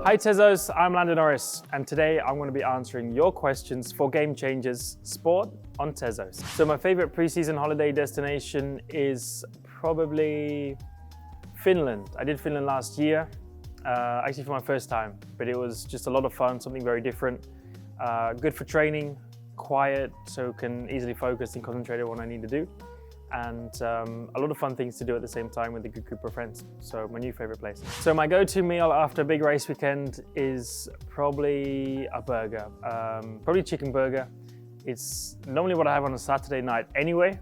Hi Tezos, I'm Lando Norris, and today I'm going to be answering your questions for Game Changers Sport on Tezos. So my favorite pre-season holiday destination is probably Finland. I did Finland last year, actually for my first time, but it was just a lot of fun, something very different. Good for training, quiet, so can easily focus and concentrate on what I need to do. And a lot of fun things to do at the same time with a good group of friends. So my new favorite place. So my go-to meal after a big race weekend is probably a burger, probably chicken burger. It's normally what I have on a Saturday night anyway.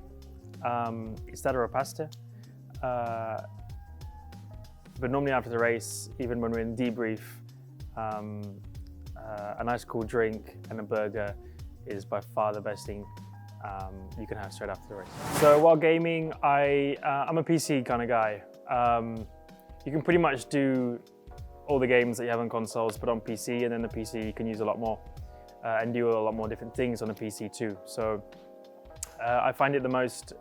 It's that or a pasta. But normally after the race, even when we're in debrief, a nice cool drink and a burger is by far the best thing you can have straight after the race. So while gaming, I'm a PC kind of guy. You can pretty much do all the games that you have on consoles, but on PC, and then the PC you can use a lot more and do a lot more different things on the PC too. So I find it the most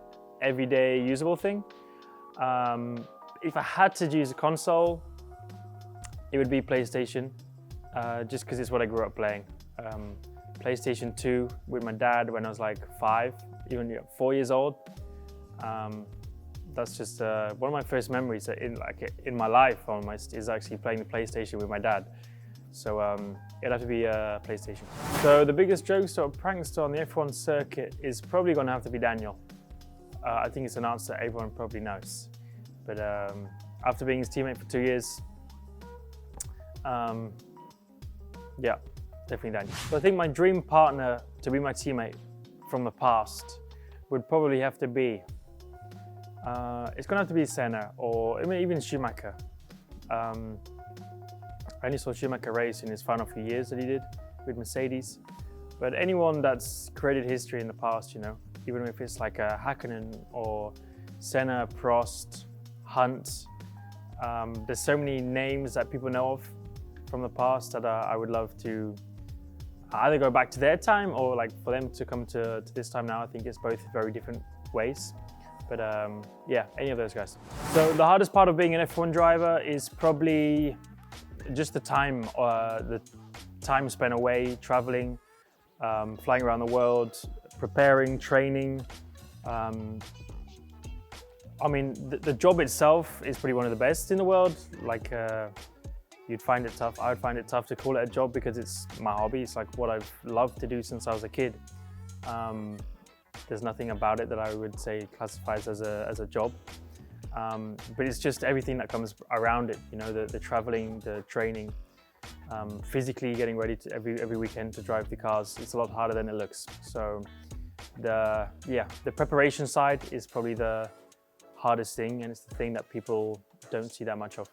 everyday usable thing. If I had to use a console, it would be PlayStation, just because it's what I grew up playing. PlayStation 2 with my dad when I was like 5, even 4 years old. That's just one of my first memories in my life almost, is actually playing the PlayStation with my dad. So it'd have to be a PlayStation. So the biggest jokester or prankster on the F1 circuit is probably going to have to be Daniel. I think it's an answer everyone probably knows. But after being his teammate for 2 years, yeah. Definitely Daniel. So I think my dream partner to be my teammate from the past would probably have to be, it's gonna have to be Senna or even Schumacher. I only saw Schumacher race in his final few years that he did with Mercedes. But anyone that's created history in the past, you know, even if it's like a Hakkinen or Senna, Prost, Hunt, there's so many names that people know of from the past that I would love to either go back to their time or like for them to come to this time now. I think it's both very different ways. But yeah, any of those guys. So the hardest part of being an F1 driver is probably just the time spent away, traveling, flying around the world, preparing, training. I mean, the job itself is probably one of the best in the world. Like, you'd find it tough. I would find it tough to call it a job because it's my hobby. It's like what I've loved to do since I was a kid. There's nothing about it that I would say classifies as a job. But it's just everything that comes around it. You know, the traveling, the training, physically getting ready to every weekend to drive the cars. It's a lot harder than it looks. So the preparation side is probably the hardest thing, and it's the thing that people don't see that much of.